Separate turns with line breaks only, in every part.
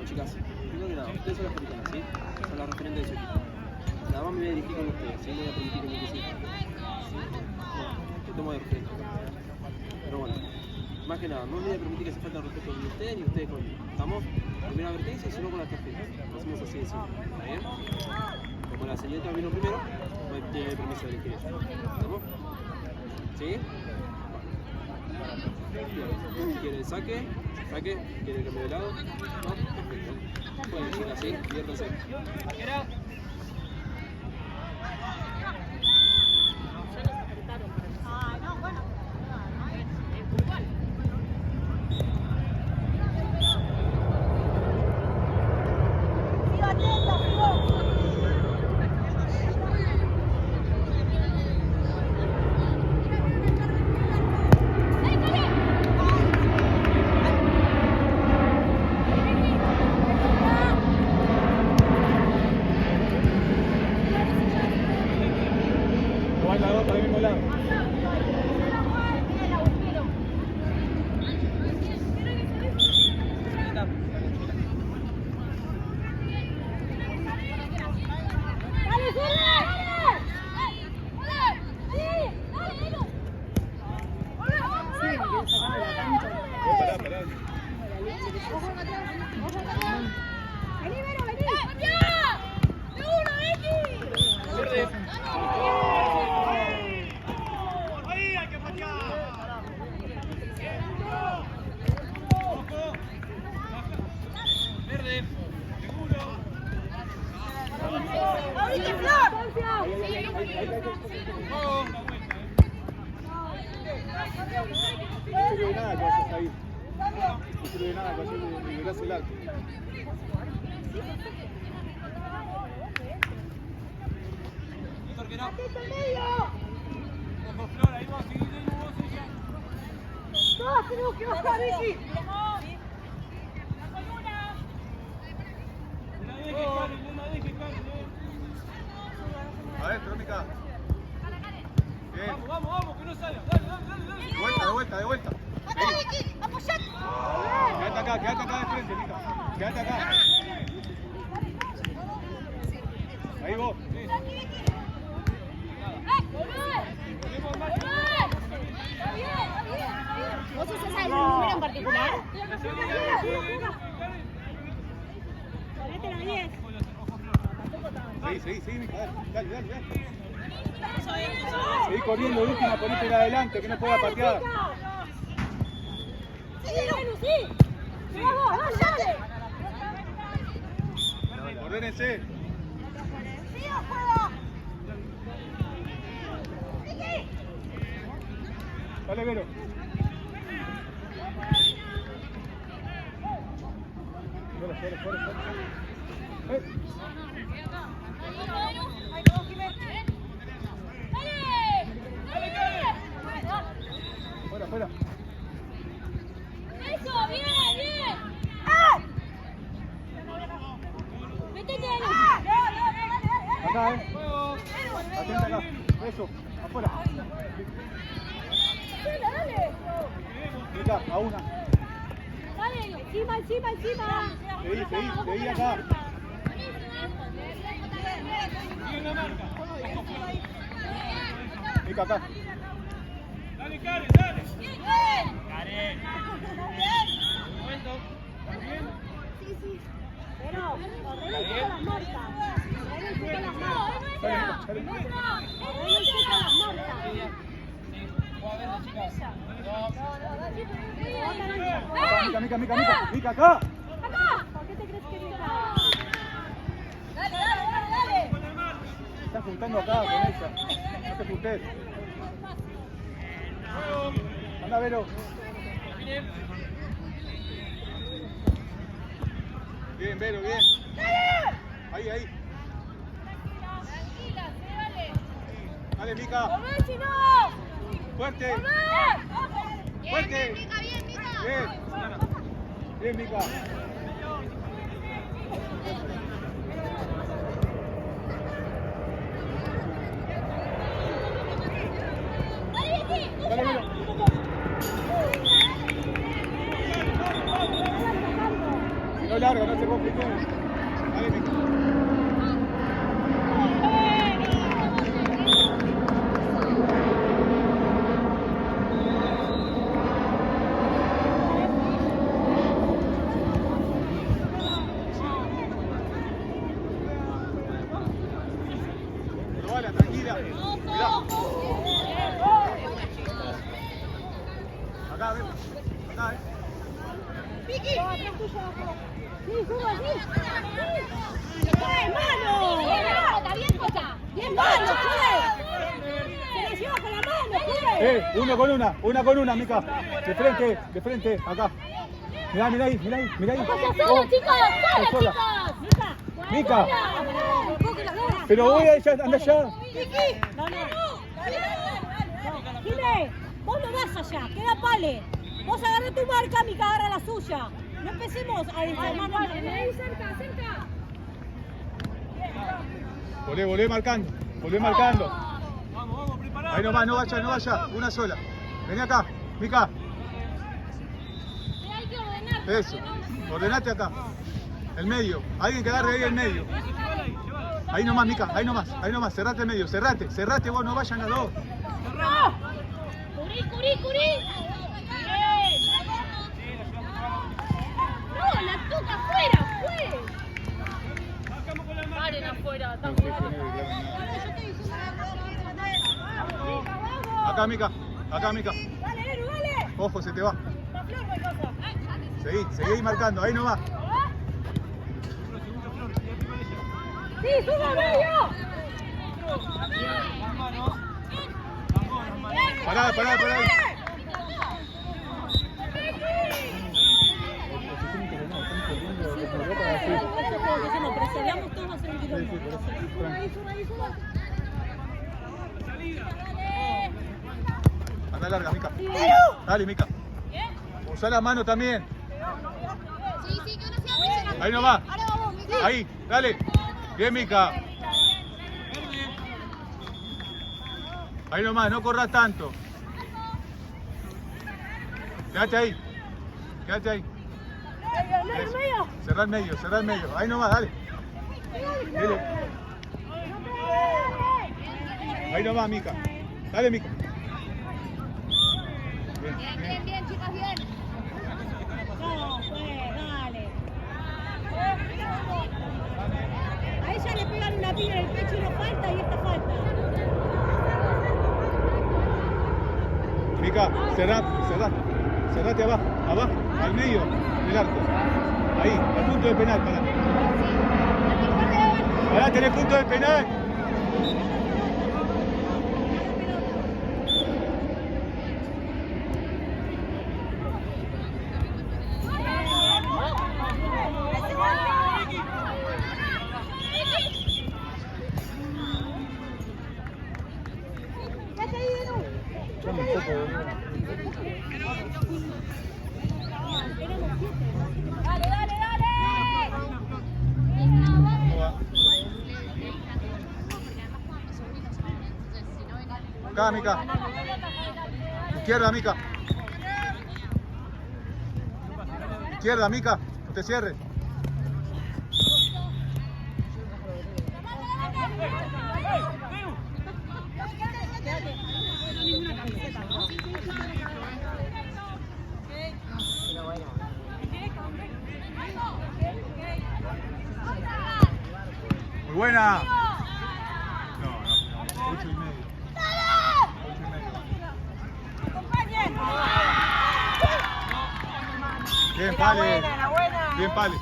chicas. Primero que nada, ustedes son las capitanas, ¿sí? Son las referentes de su equipo. Nada más me voy a dirigir con ustedes, ¿sí? No voy a permitir que me quisieran. ¿Sí? Bueno, te tomo de referente. Pero bueno, más que nada, no voy a permitir que se falte el respeto ni ustedes ni ustedes conmigo. ¿Estamos? Primera advertencia y solo con las tarjetas. Lo hacemos así de simple. ¿Está bien? Como la señorita vino primero, no tiene permiso de elegir eso. ¿Estamos? ¿Sí? ¿Quiere saque? ¿Saque? ¿Quiere cambio de lado? ¿No? Perfecto. Pueden decir así, diviértanse.
Adentro, Mica. Bien.
Vamos, que no salga. Dale.
De vuelta. Quédate acá de frente, Mica. Quédate acá. Ahí vos.
¿Vos usás algún número en particular? Ponete la 10.
Seguí, Mica. Dale. Seguí corriendo, última, ponete adelante, que no pueda patear.
Sí. Vamos, dale.
Ordénense. Dale, Vero. Fuera.
Eso, bien. Métete ahí.
Acá, Atenta acá. Eso, afuera.
Dale.
Mica, a una.
Dale, encima.
Seguí acá. Mica, acá.
Dale, Karen. Momento. ¿Bien?
Sí. Pero, ordena las marcas. Ordena las marcas.
Mica, acá.
¿Por qué te crees que grita?
Dale.
Se está juntando acá con ella. No te juntes. Anda, Vero. Bien, Vero, bien. Ahí.
Tranquila, dale.
Dale, Mica.
¡Volvé, Chino!
Fuerte.
¡Volvé!
Fuerte.
Bien, Mica.
Bien, Mica. Dale, Vero. Si no larga, no se complique. Dale, Mica. Probala, tranquila. Mirá. Acá, ven. Acá,
Vicky. Sí, suba, sí. ¡Bien, mano!
Bien, Jota.
¡Bien, mano, fue! ¡Se le lleva con la mano, fue!
Una con una, Mica. De frente, acá. Mirá ahí.
¡Vaya sola, chicos! ¡Sola, chicos!
Mica. Pero voy a ella, anda allá.
¡Vicky! No. Jimé, vos no vas allá, queda Pale. Vos agarrá tu marca, Mica agarra la suya. No empecemos a desarmar la marca.
Cerca.
Volvé marcando.
Vamos, preparado.
Ahí nomás, no vaya. Una sola. Vení acá, Mica.
Hay que ordenar.
Eso. Ordenate acá. El medio. Alguien que agarre ahí el medio. Ahí nomás, Mica. Ahí nomás. Cerrate el medio. Cerrate vos, no vayan las dos.
Curí. Bien. No, la toca afuera, fue.
Marcamos con la mano.
Paren afuera,
No,
estamos
sí, Acá, Mica.
Dale, Eru, dale.
Ojo, se te va.
La flor, güey, cosa.
Seguí ahí marcando. Ahí nomás.
Sí, suba, medio.
Las manos.
Pará.
Presionamos todos a hacer un quilombo. Suba.
Anda larga, Mica. Dale, Mica. Usá la mano también.
Sí, que uno sea aficionado.
Ahí nomás.
Ahora vamos, Miguel.
Ahí, dale. Bien, Mica. Ahí nomás, no corras tanto. Quédate ahí.
Medio.
Cerrá el medio. Ahí nomás, dale. Dale. Ahí nomás, Mica. Dale, Mica.
Bien, chicas, bien.
No, pues, dale. A ella le pegan una piba en el pecho y no falta y esta falta.
Mica, cerrate abajo, al medio del arco. Ahí, al punto de penal, pará, tenés punto de penal. Acá, Mica. Izquierda, Mica. Izquierda, Mica. No te cierres. Muy buena. No. 8:30. Bien, Pale. Bien, Pale.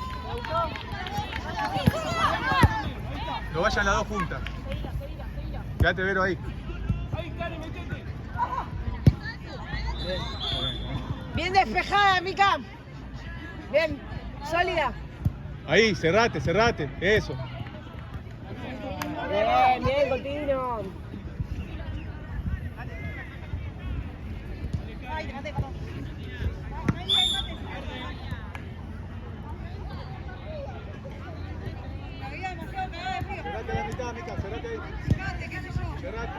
Lo vayan las dos juntas. Quédate, Vero, ahí.
Ahí, Karen, metete.
Bien despejada, Mica. Bien, sólida.
Ahí, cerrate. Eso.
Bien, continuo.
Cerrate la mitad, Mica, cerrate ahí. Cerrate.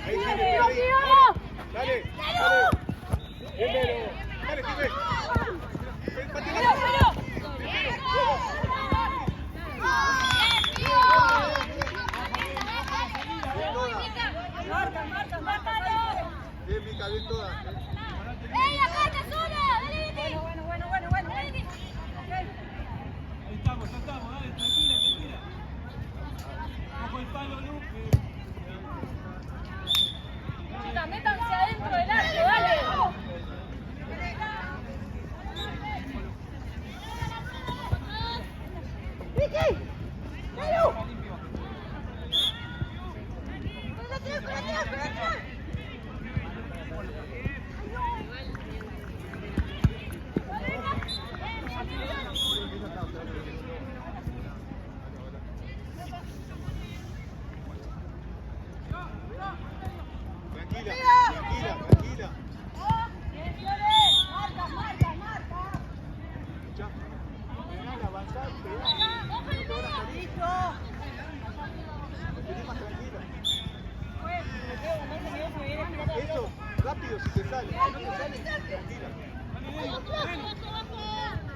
Ahí, dale. Bien, Vero. Dale, Jiménez. Pateala. avanzar, pegar. No te van a salir. Vení más tranquila. Eso, rápido si te sale. Si no te sale, tranquila.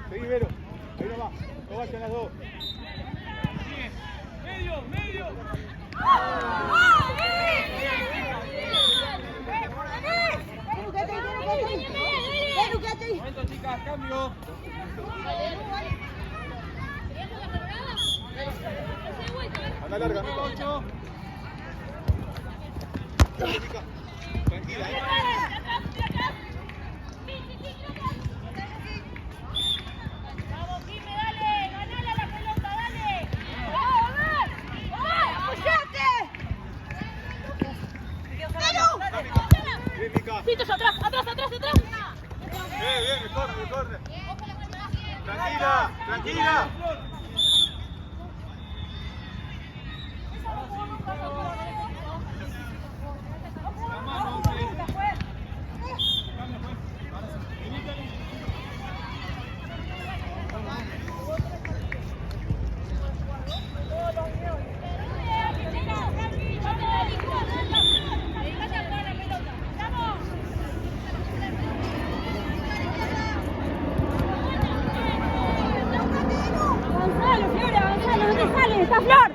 Seguí, Vero. Ahí nomás. No vayan las dos.
Sigue. Medio, medio. Momento, chicas, cambio.
Anda larga, Mica. Dale, Mica. Tranquila,
Vamos, Jimé, dale, ganale a la pelota, dale.
Bien, Mica.
Citos, atrás.
Bien, el córner. Tranquila, tranquila.
Avanzalo, Flor, avanzalo. ¿Dónde sale? ¡Está Flor!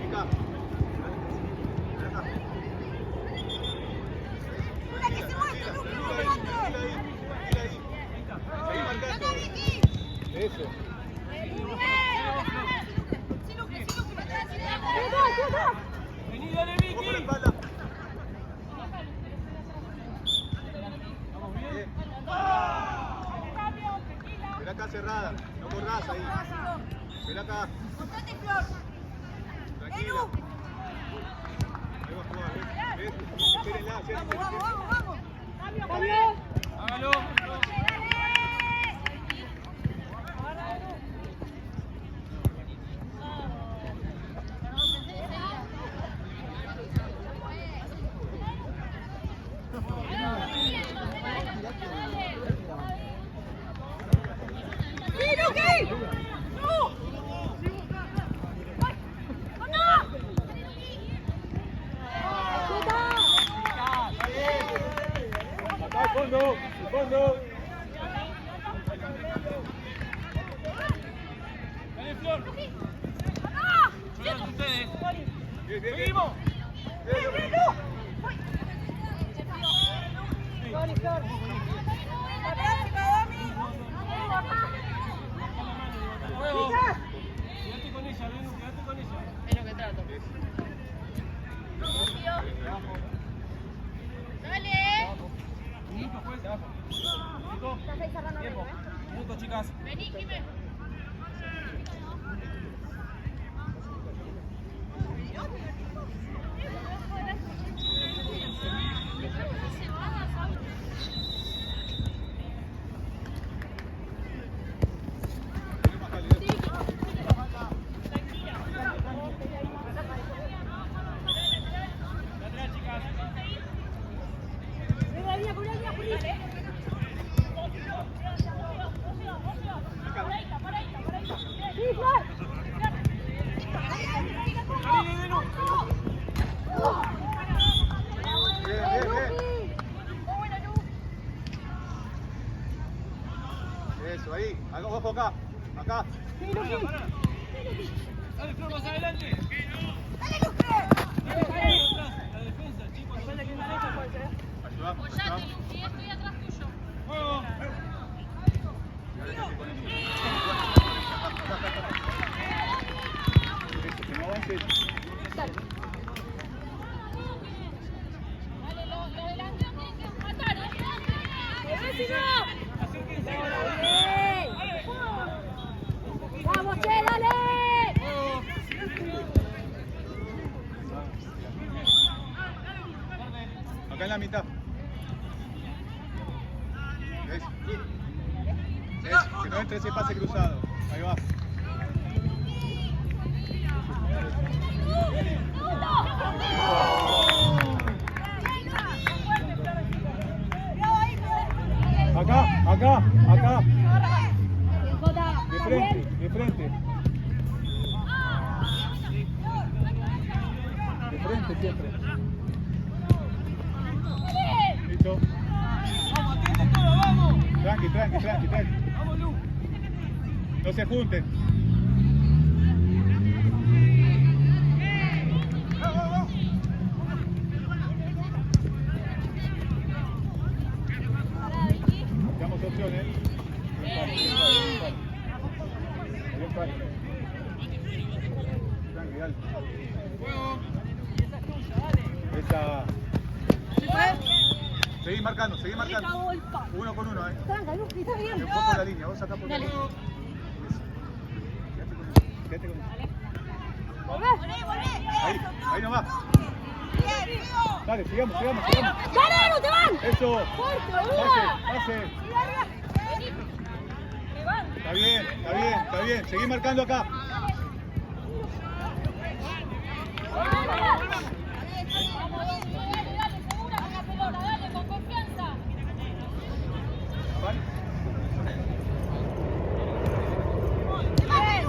Mica. Seguí marcando. Eso.
Vení, dale,
Ojo la
Vicky.
espalda.
Vamos bien.
Bien. Ven acá cerrada. No corras ahí. Ven acá. Tranquila. Ahí va a jugar. ¿Ves? Espérenla,
Cambio.
Hágalo.
Acá al fondo. Al fondo.
Dale, Flor. Todos ustedes.
Bien, bien, bien.
Seguimos. Juego. Quédate con ella, Lenu, quédate con ella.
Es lo que trato. Dale.
Minuto, juez. Minuto. Tiempo. Minuto, chicas.
Vení, Jimé.
Atrás, chicas.
Sí, Flor.
Dale, Lenu.
Bien, bien, bien. Eso, ahí. Ojo acá. Acá.
Pará, pará. Dale, Flor, más adelante. Dale, atrás. La defensa, chicos.
Ayudá.
Apoyate, Luqui, estoy atrás tuyo.
Juego.
Que no avances.
Dale, los delanteros tienen que matar.
Acérquense.
Vamos, che, dale.
Acá en la mitad. ¿Ves? ¿Ves? Que no entre ese pase cruzado. Ahí va.
¡No!
Listo.
Vamos, atiende todo, vamos.
Tranqui.
Vamos, Lu.
No se junten. Damos opciones. Tranqui, dale. Esa. Seguí marcando. Uno con uno,
Tranca, Luqui, está bien.
Un poco la línea, vos acá por la
Dale.
línea. Quédate con eso. Ahí nomás. Dale, sigamos.
¡Dale, no te van!
Eso.
¡Fuerte, boluda!
Pase. Está bien. Seguí marcando acá. ¿Vale? Dale.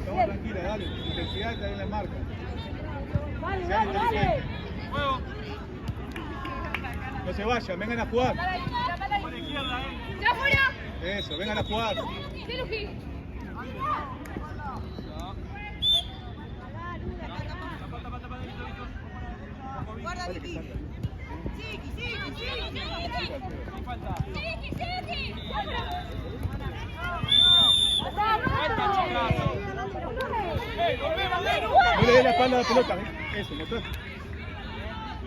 Estamos tranquilas, dale. Intensidad está en la marca. Sean inteligentes.
Juego.
No se vayan, vengan a jugar.
Por la izquierda,
¡Ya fuera!
Eso, vengan a jugar.
¡Sí, Luqui!
Tapa, listo.
Guarda, Vicky.
Falta. Volvemos, Nero.
No le dé la espalda a la pelota. Eso, motor.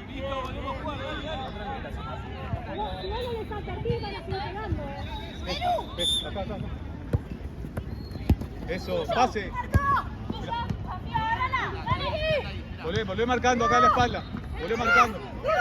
Listo, volvemos a jugar, dale.
Si no le salta a ti, van a seguir pegando.
Eso, acá. Eso, pase. Volvé marcando acá la espalda. Volvé marcando.
¡Ya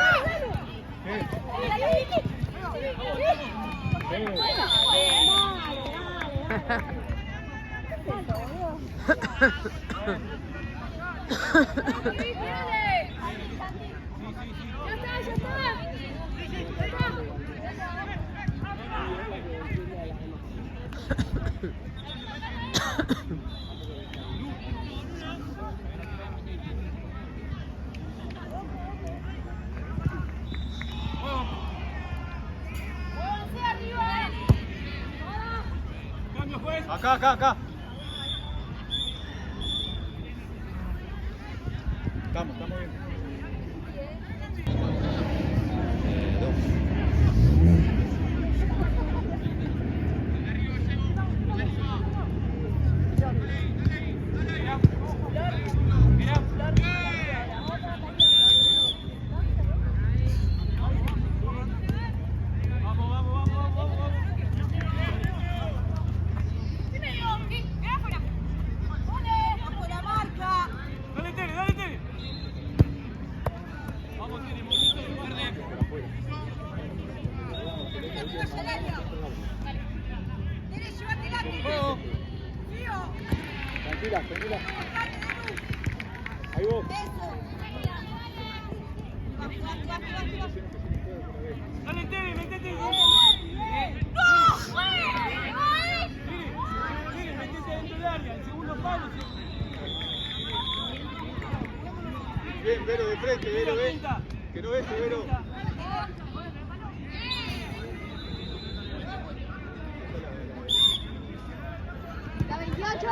está!
Cambio, juez.
Acá. Estamos bien.
Vamos. Dale, Tere. Vamos, Tere, movimiento de verde. Juego.
Tranquila. Ahí vos.
Dale, Tere, metete. Tere, metete dentro del área, el segundo palo.
Bien, Vero, de frente, Vero, ven. Que no ves, Vero.
¡La 28!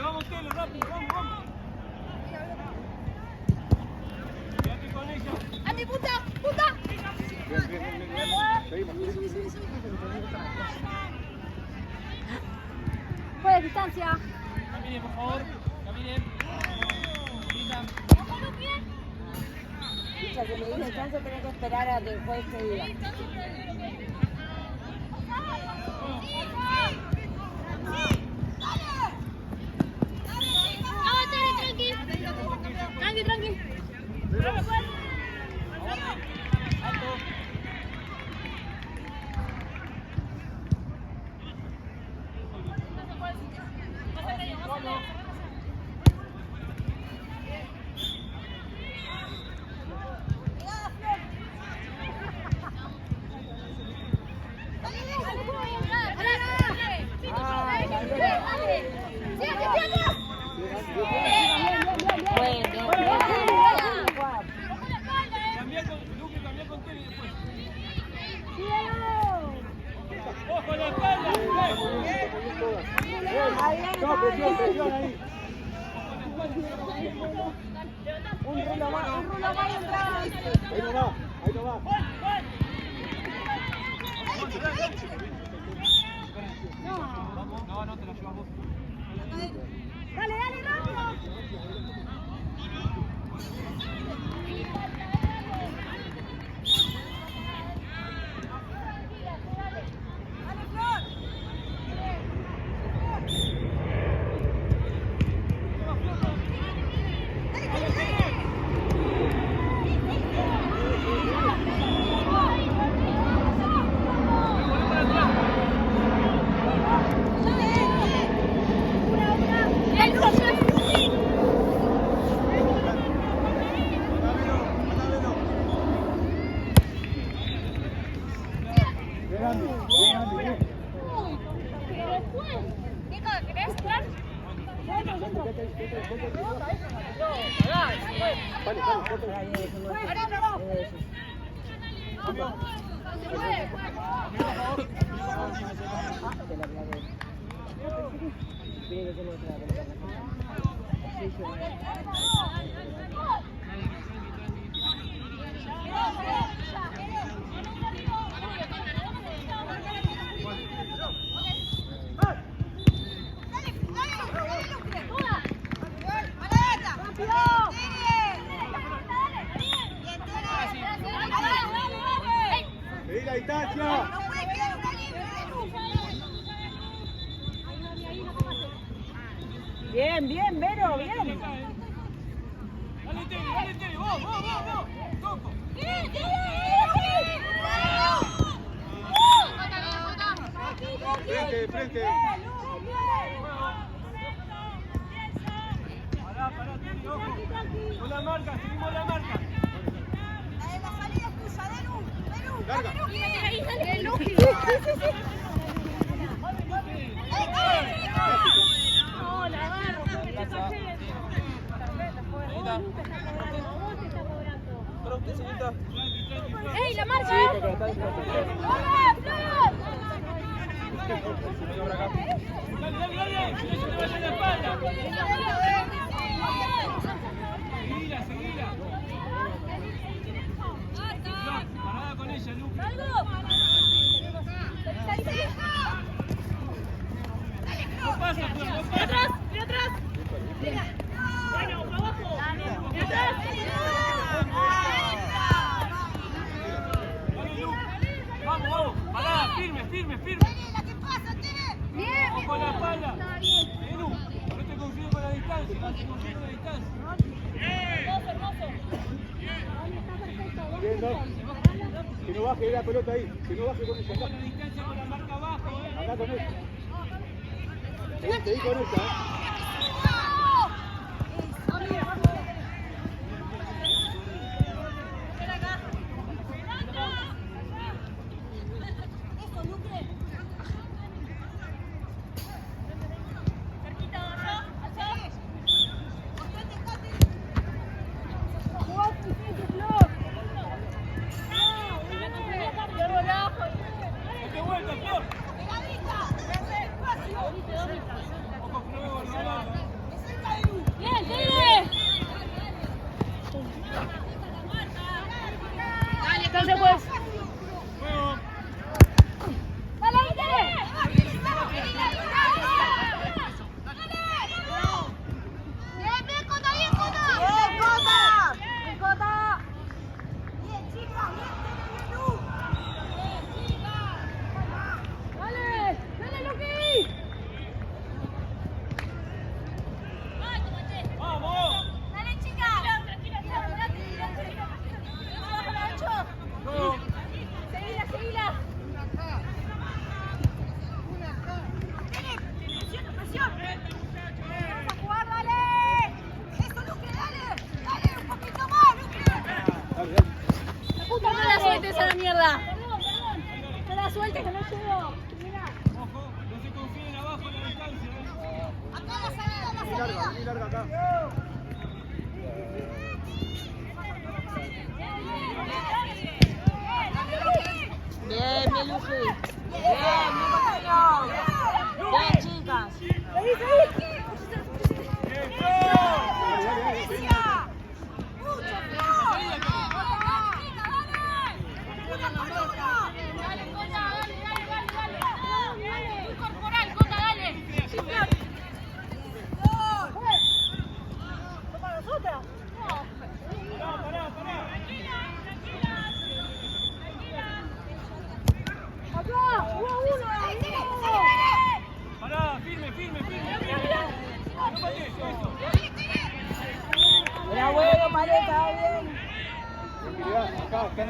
Vamos, Tere, rápido, vamos. Quédate con ella.
¡A mi puta!
Bien. Seguimos.
Fuera de distancia.
Caminen, por favor. Caminen.
Escucha, que me dice el chance, tenés que esperar a que el juez te diga.
Cambia con Luque, cambia con Kevin después. ¡Ojo la espalda!
No, presión ahí.
Un rulo más y entraba.
Ahí no va.
No, te la llevas vos.
Dale, rápido.
Pedí la distancia.
Bien, Vero, bien.
Dale, Teddy, vos. Toco.
Frente.
Pará, Teddy, ojo. Con la marca, seguimos la marca.
La salida es tuya, Delu.
Larga.
No, la agarro, porque te caché.
Para usted, señorita.
¡Ey, la marcha!
Dale, que no se te vaya la espalda. Seguila. Parada con ella, Luque. No pasa, Flor, no pasa.
¡Atrás! Bueno, para abajo. ¡Atrás!
Dale, Luque. Vamos. Parada, firme.
Bien.
Ojo la espalda. Lu, no te confíes con la distancia.
Hermoso.
Bien, ¿no? Que no baje la pelota ahí. Que no baje con ella.
Con la distancia con la marca abajo,
Andá con ella. Seguí con ella,
¡Qué vuelta, Flor! Ojo, Flor.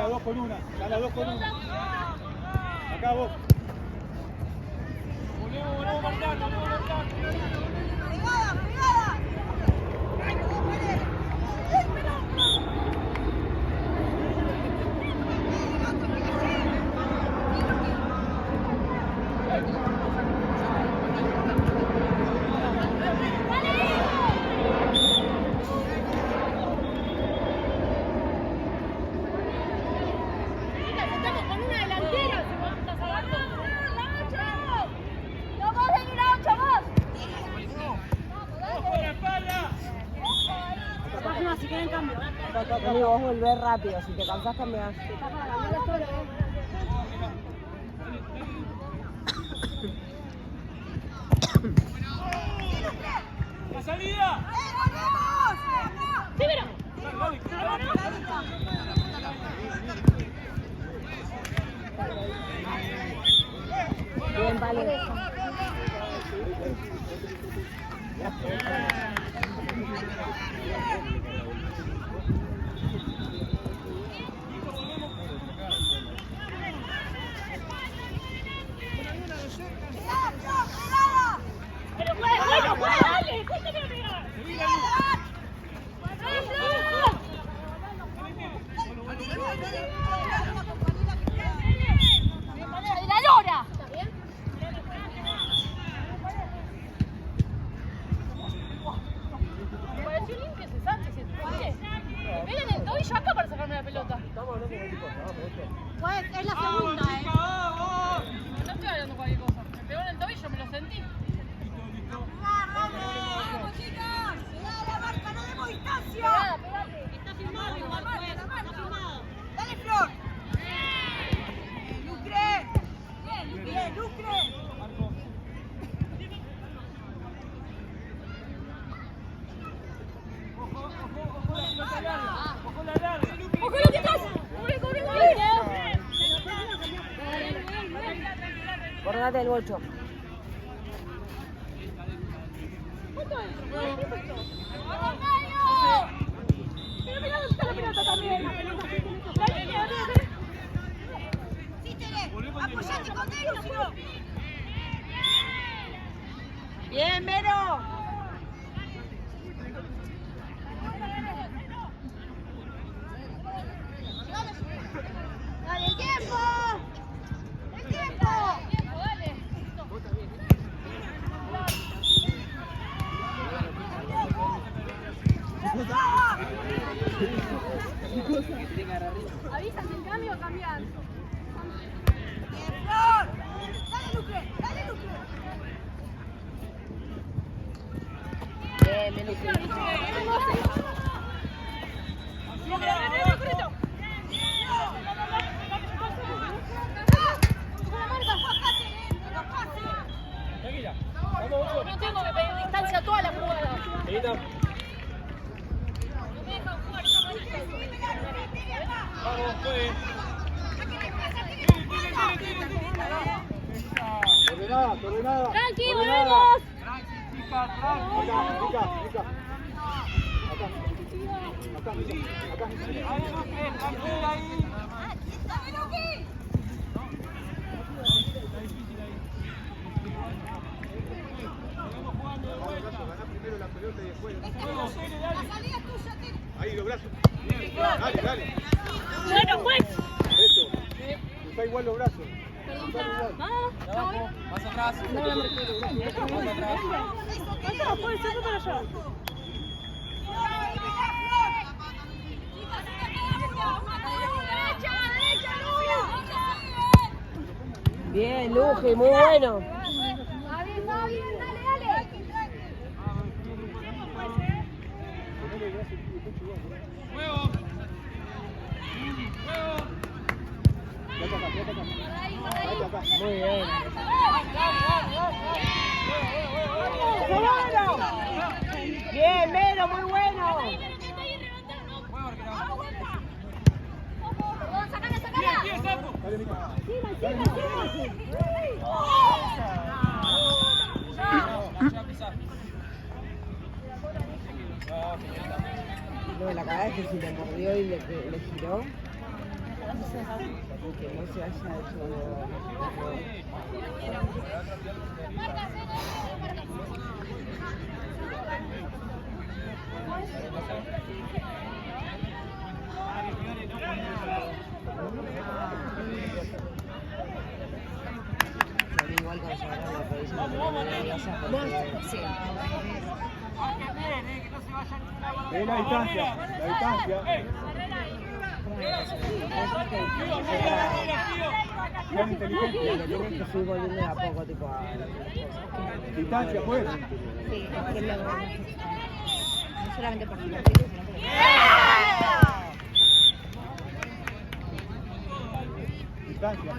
la 2 con 1. Ya la 2 con 1. Acá vos.
Volvemos marcando,
Pegada, pegada.
Estamos con una delantera, si vos estás abajo. ¡No vos venir a 8 vos!
¡Ojo la espalda!
Página, si quieren cambio.
Vení, vos volvés rápido, si te cansás cambiás.
¡La salida!
¡Sí, mira!
Bien, vale.
¡Pero juega, dale! ¡Cuesta que no pegar! ¡De la lora! ¿Está bien? Pareció limpio ese Sánchez, ese toque. Me pegan el tobillo acá para sacarme la pelota.
Pues es la segunda,
No estoy hablando cualquier cosa. Me pegó en el tobillo, me lo sentí. Pegada, pegate.
Está filmado igual, pues. Está filmado.
Dale, Flor. Lucre. Bien, Lucre.
¡Ojo la larga!
¡Ojo lo que pasa! ¡Corre, corre, corre!
Guardate el bocho.
¿Cuánto es? ¡Vamos, Mario! Pero mira dónde está la pelota también. La línea,
Sí, Tere. Apoyate con ellos, si no.
Bien, Vero.
Dale, el tiempo. El tiempo.
dale. ¿Avisas en cambio o cambian?
Bien, Flor. Dale, Lucre. Dale, Lucre. Bien, Lucre.
Tranquila. Vamos, Ocho.
No tengo que pedir distancia a toda la jugada.
Seguita.
No me dejan jugar esa manita.
Vamos, juegue.
Ordenada, ordenada.
Tranqui,
ordenada.
volvemos.
Chica,
Acá, acá, acá. Acá. Acá.
ahí, Luque, tranquila ahí.
Dale, Luqui.
Ganá primero la pelota y después.
La salida es tuya, Tere.
Ahí, los brazos. Dale, dale.
Bueno, pues.
Eso. Usa igual los brazos. Usá igual.
Abajo, más atrás. Más atrás.
Bien, Luqui, muy bueno.
Está bien, dale, dale.
Ponele el brazo y el pecho igual.
Juego. Juego.
Acá.
Muy bien. Bien, Vero, muy bueno.
Sacala, sacala.
Bien, Sapo.
Dale, Mica.
Ya pisar.
No, la cagada es que si le mordió y le giró. Que no se haya hecho... Igual cuando se agarra la revisión de la sí.
Ve la distancia, la distancia. Gran inteligencia.
Lo tienen que fui volviendo de a poco, tipo, a las cosas.
Distancia, pues.
Sí, es que lo... No solamente por su partido, sino por...
Distancia.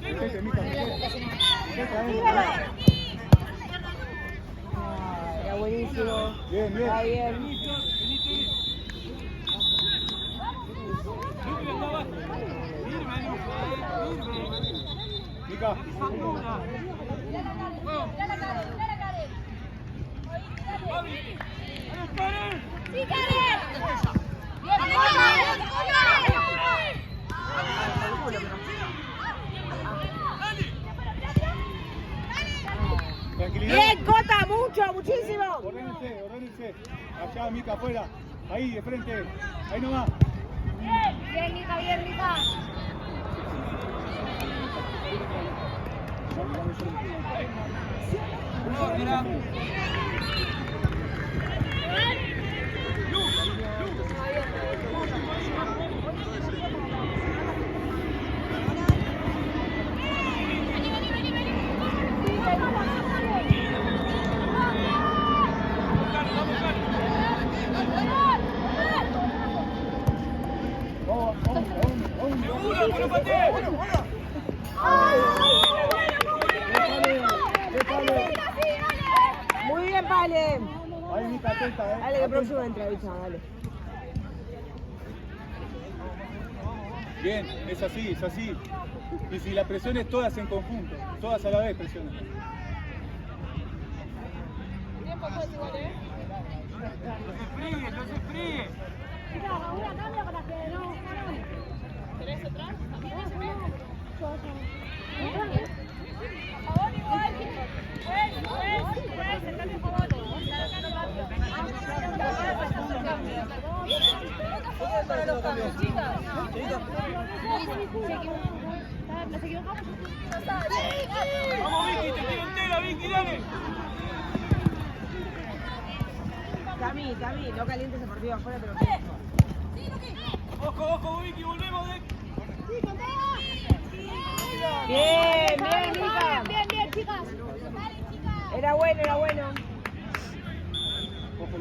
Fíjate, Mica, fíjate.
Era buenísimo.
Bien, bien.
Está bien.
Mica. Tranquilidad.
Bien, Cota, mucho, muchísimo.
Ordénense. Allá, Mica, afuera. Ahí, de frente. Ahí nomás.
Bien, Mica, bien, Mica.
Muy bien, Vale.
Ahí, Mica, atenta,
Dale, que próximo entrevista, dale.
Bien, es así. Y si la presión es todas en conjunto, todas a la vez presionan.
Tiempo juez igual, ¿eh?
No se fríe.
Mira, Raúl, cambia para que no...
¿Querés atrás?
Vamos, Vicky, te quiero entera, Vicky, dale.
Cami, no calientes el partido afuera, pero...
Ojo, Vicky, volvemos de...
Bien, Mica.
Bien, chicas.
Era bueno.
Ojo,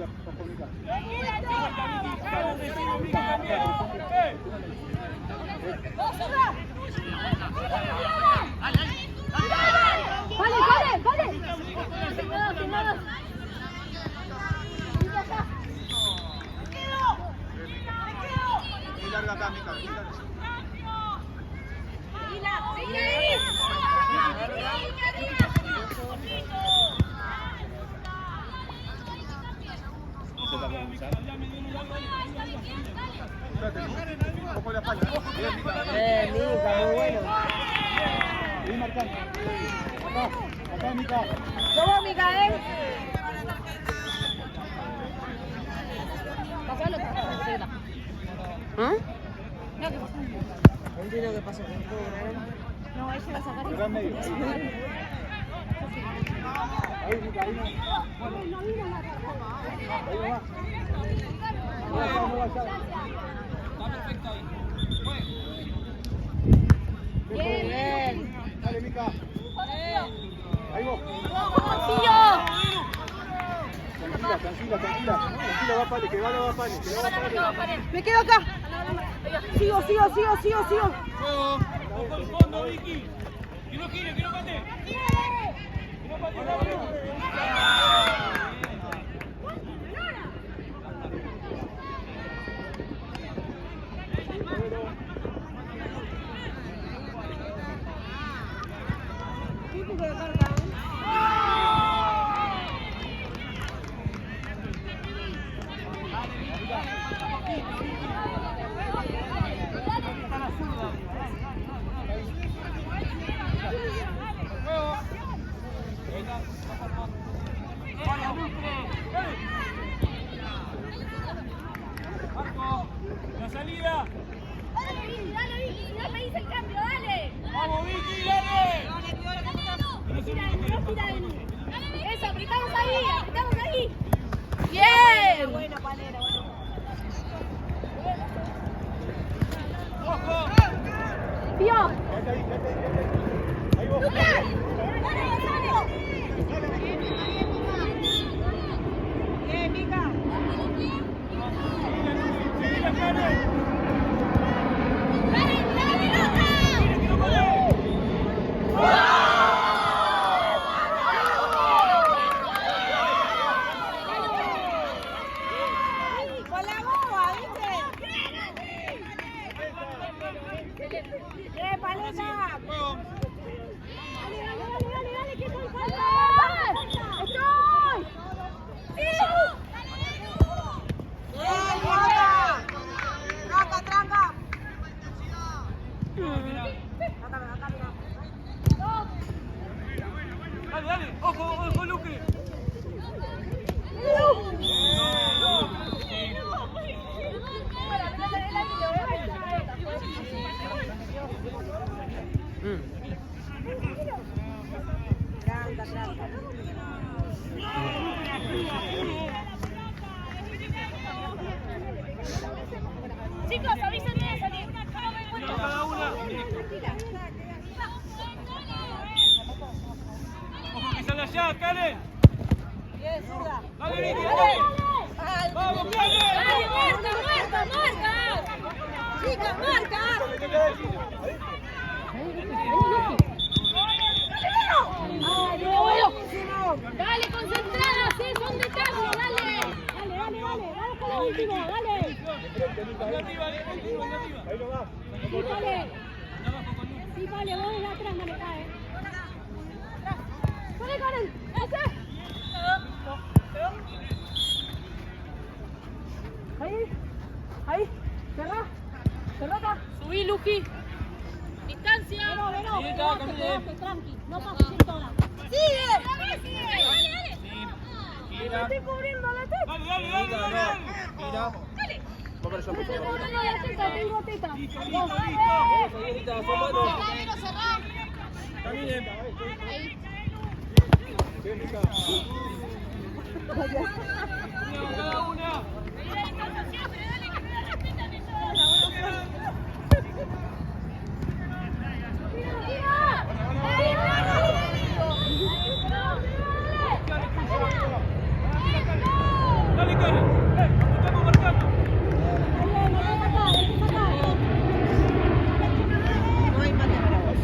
Mica.
Vale.
Muy larga acá, Mica. Ojo la espalda. Bien,
Mica, muy bueno.
Bien marcando. Acá, Mica.
¿Cómo, Micael?
Pasalo, secreta.
¿Ah?
No, ¿qué pasa?
No entiendo qué pasó con el
No, ella va a sacar
Acá en medio. Ahí, Mica, ahí. Ahí va. No va allá.
Está perfecto ahí.
Bien.
Dale, Mica. Ahí vos. Tranquila. Tranquila, va Pale, que va Pale.
Me quedo acá. Sigo.
Juego. Ojo al fondo, Vicky. Que no gire, que no patee. Que no patee, dale. ojo, Luque.
Chicos, avísenme de salir.
Cada una. Ojo que sale allá, Karen. Dale, Vicky, dale. Vamos, Karen.
¡Dale, marca! ¡Chica, marca!
Dale, concentradas, son de cambio, dale.
Dale con la última, dale.
Negativa.
Sí, vale. Sí, vale, vos desde atrás manejá,
Dale, Karen. ¡Ese! Ahí. Cerrá. Subí, Luqui. Distancia.
Pero,
Sí, está, Camille.
tranqui, no pases en todas.
Sigue.
Gira.
Estoy cubriendo la teta.
Dale.
Gira. Va para allá, por favor.
Tengo teta.
Listo.
Señorita, son manos. Caminen.
Cada una. Dale, Karen. Estamos marcando.
No hay mate para vos.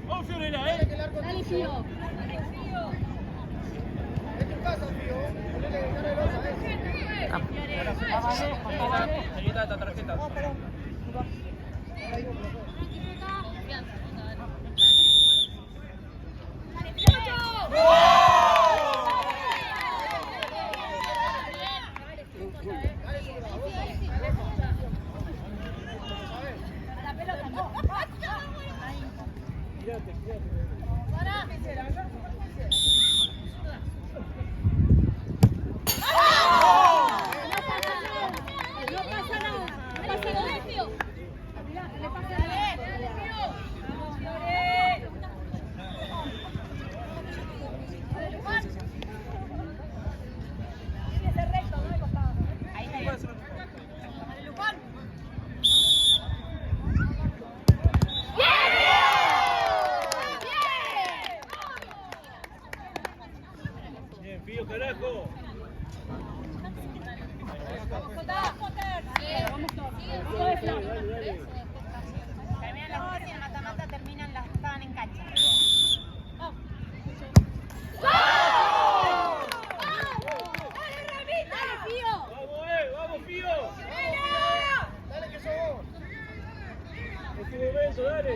Vamos, Fiorella,
Dale, Fío.
Señorita, esta tarjeta.
Bien, Fío, carajo.
Terminan las 3 y el mata-mata estaban en cancha.
Vamos, Fío. Dale que sos vos. Es tu momento, dale.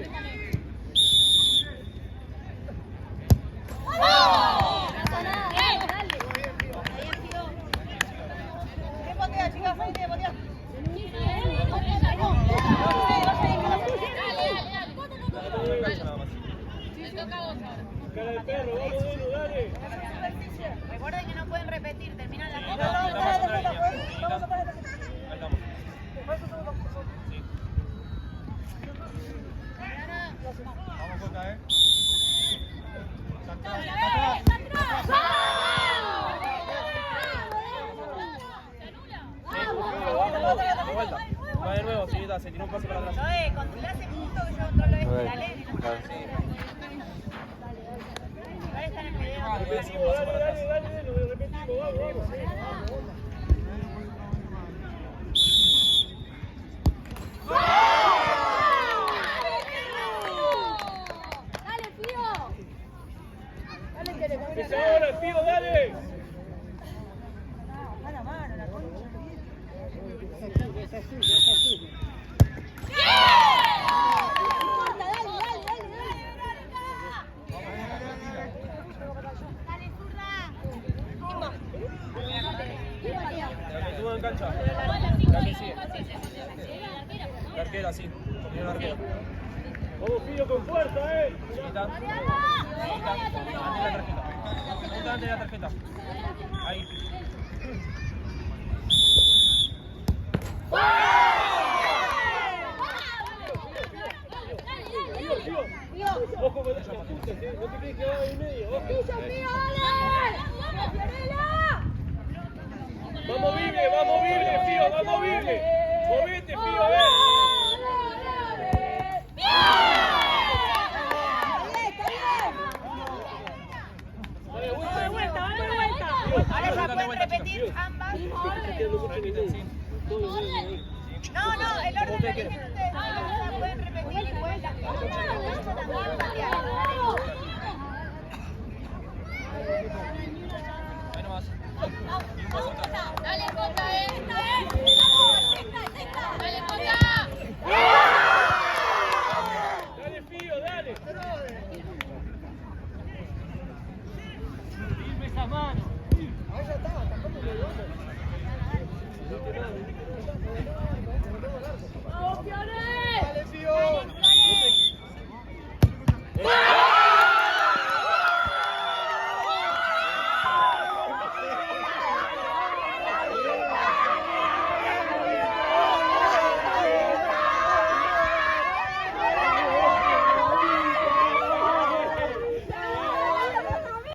Cara de perro, vamos, Denu, dale.
Recuerden que no pueden repetir, terminan las
Vamos Jota, Va de nuevo, señorita, se tiró un pase para atrás.
Joder, controlás el punto que yo controlo este, dale. Ahora están en video.
Repetimos, dale, lo repetimos, vamos.
arquera, sí. Conmigo la arquera.
Vamos, Pío, con fuerza,
Chiquita. Chiquita. Ante la tarjeta. Punta ante la tarjeta. Ahí.
Ojo con eso, apúntate, no te crees que va en medio, ojo. Vamos, Vive, Pío, vamos, Vive. Movete, Pío,
Vamos de vuelta.
Ahora ya pueden repetir ambas. No, el orden lo eligen ustedes. Ahora ya pueden repetir y pueden las también variar.
Ahí nomás.
Dale, Jota, Dale, Jota.